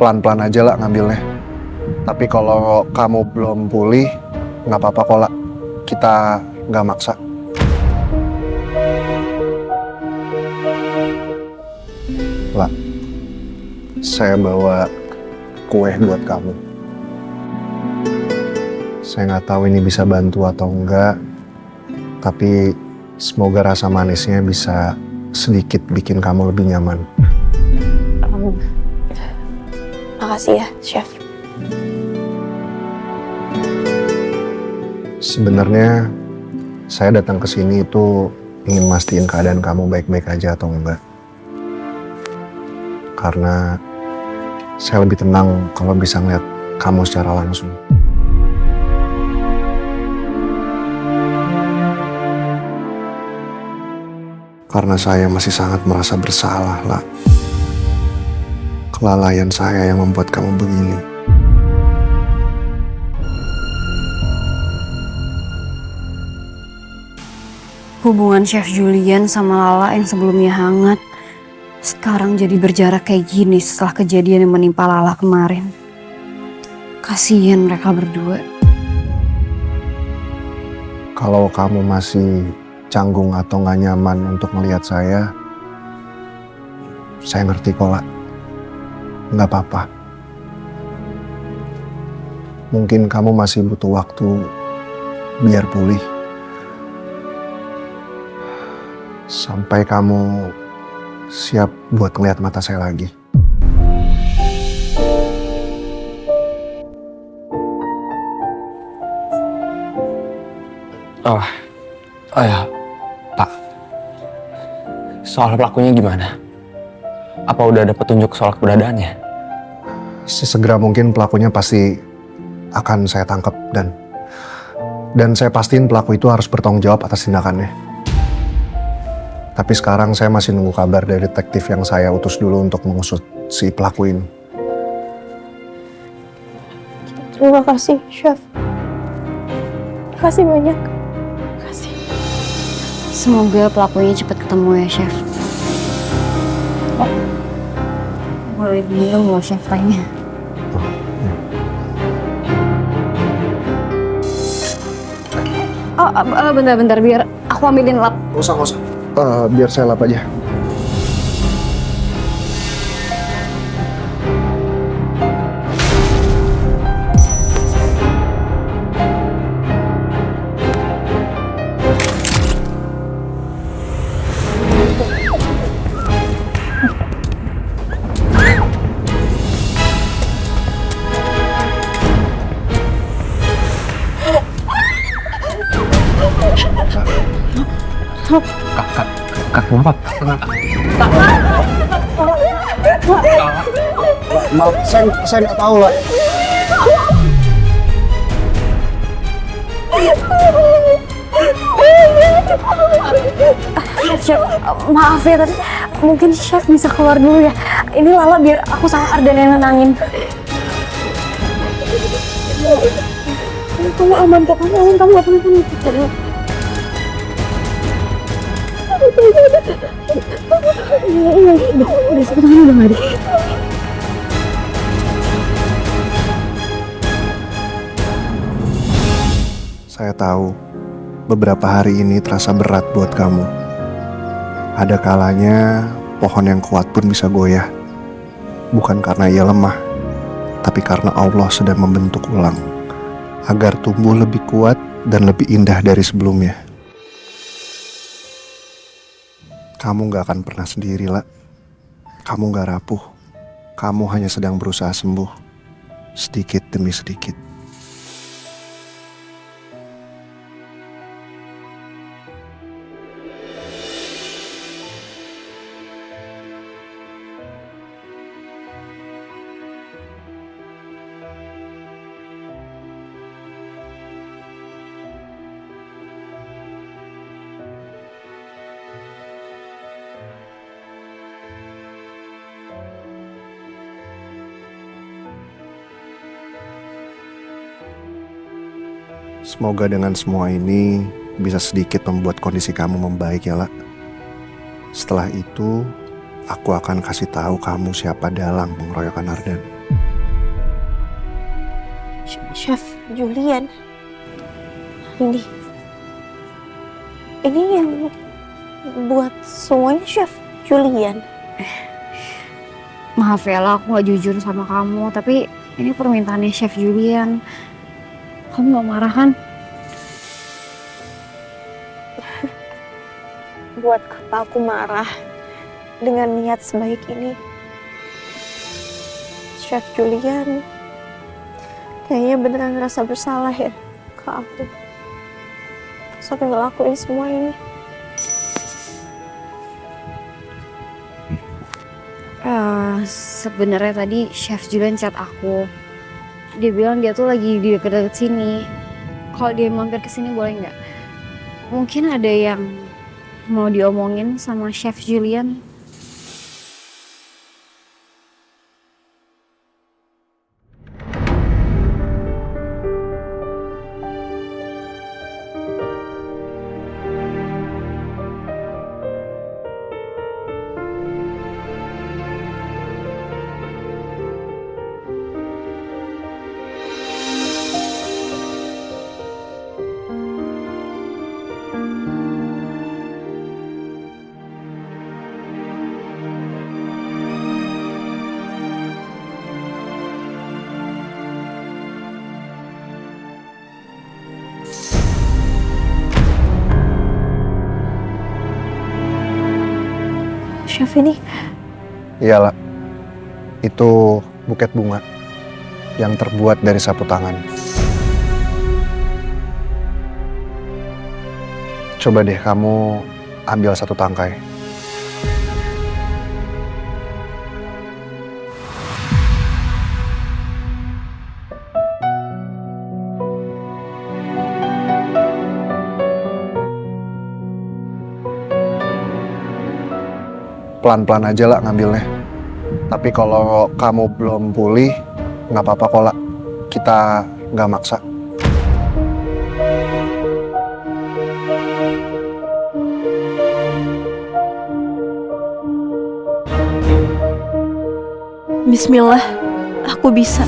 pelan-pelan aja lah ngambilnya. Tapi kalau kamu belum pulih, nggak apa-apa kok lah. Kita nggak maksa. Lah, saya bawa kue buat kamu. Saya nggak tahu ini bisa bantu atau enggak, tapi semoga rasa manisnya bisa sedikit bikin kamu lebih nyaman. Makasih ya, Chef. Sebenarnya saya datang ke sini itu ingin mastiin keadaan kamu baik-baik aja atau enggak. Karena saya lebih tenang kalau bisa ngeliat kamu secara langsung. Karena saya masih sangat merasa bersalah, lah. Kelalaian saya yang membuat kamu begini. Hubungan Chef Julian sama Lala yang sebelumnya hangat, sekarang jadi berjarak kayak gini setelah kejadian yang menimpa Lala kemarin. Kasian mereka berdua. Kalau kamu masih canggung atau nggak nyaman untuk melihat saya ngerti kok, lah. Nggak apa-apa. Mungkin kamu masih butuh waktu biar pulih. Sampai kamu siap buat ngeliat mata saya lagi. Oh ya, Pak. Soal pelakunya gimana? Apa udah ada petunjuk soal keberadaannya? Sesegera mungkin pelakunya pasti akan saya tangkap dan saya pastiin pelaku itu harus bertanggung jawab atas tindakannya. Tapi sekarang saya masih nunggu kabar dari detektif yang saya utus dulu untuk mengusut si pelaku ini. Terima kasih, Chef. Terima kasih banyak. Terima kasih. Semoga pelakunya cepat ketemu ya, Chef. Boleh minum loh, Chef, lainnya. Bentar, biar aku ambilin lap. Nggak usah. Biar saya lap aja. Kak, kenapa? Maaf, saya nggak tahu, lah. Chef, maaf ya, tapi mungkin Chef bisa keluar dulu ya. Ini Lala biar aku sama Ardan yang nenangin. Kamu aman kok, kamu gak apa-apa. Iya, udah sebetulnya udah gak ada. Saya tahu beberapa hari ini terasa berat buat kamu. Ada kalanya pohon yang kuat pun bisa goyah. Bukan karena ia lemah, tapi karena Allah sedang membentuk ulang agar tumbuh lebih kuat dan lebih indah dari sebelumnya. Kamu gak akan pernah sendiri, lah. Kamu gak rapuh. Kamu hanya sedang berusaha sembuh, sedikit demi sedikit. Semoga dengan semua ini bisa sedikit membuat kondisi kamu membaik ya, lah. Setelah itu, aku akan kasih tahu kamu siapa dalang pengeroyokan Ardan. Chef Julian. Ini yang buat semuanya Chef Julian. Maaf ya lah, aku gak jujur sama kamu. Tapi ini permintaannya Chef Julian. Kamu gak marah kan? Buat apa aku marah dengan niat sebaik ini? Chef Julian kayaknya beneran ngerasa bersalah ya ke aku sampai ngelakuin semua ini. Sebenarnya tadi Chef Julian chat aku. Dia bilang dia tuh lagi di deket-deket sini. Kalau dia mampir ke sini boleh nggak? Mungkin ada yang mau diomongin sama Chef Julian. Chef ini Iyalah, itu buket bunga yang terbuat dari sapu tangan. Coba deh kamu ambil satu tangkai. Pelan-pelan aja lah ngambilnya. Tapi kalau kamu belum pulih, nggak apa-apa kok lah. Kita nggak maksa. Bismillah, aku bisa.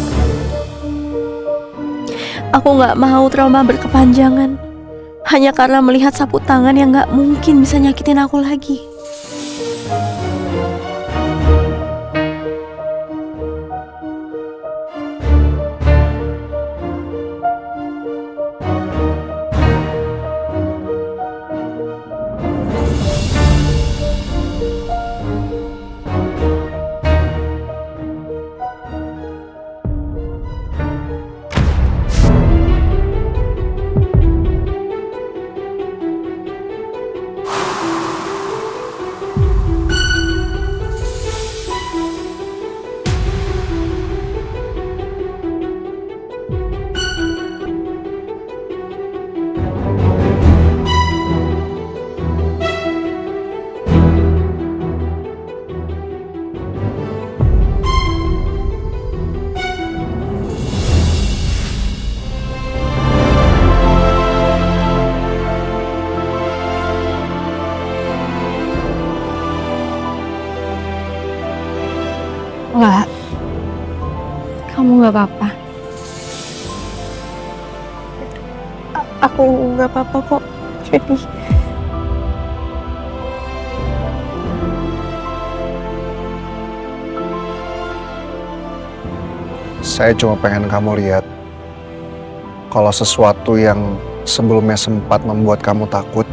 Aku gak mau trauma berkepanjangan hanya karena melihat sapu tangan yang gak mungkin bisa nyakitin aku lagi. Lah, kamu gak apa-apa. Aku gak apa-apa kok, jadi Saya cuma pengen kamu lihat kalau sesuatu yang sebelumnya sempat membuat kamu takut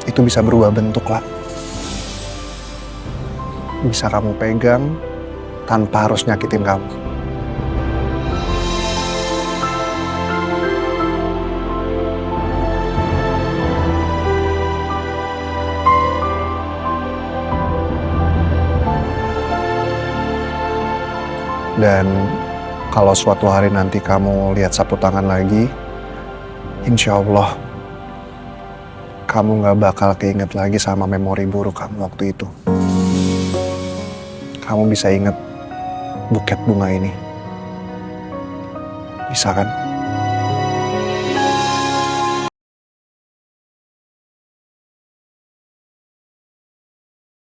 itu bisa berubah bentuk lah. Bisa kamu pegang tanpa harus nyakitin kamu. Dan kalau suatu hari nanti kamu lihat sapu tangan lagi, insya Allah kamu gak bakal keinget lagi sama memori buruk kamu waktu itu. Kamu bisa inget buket bunga ini. Bisa kan?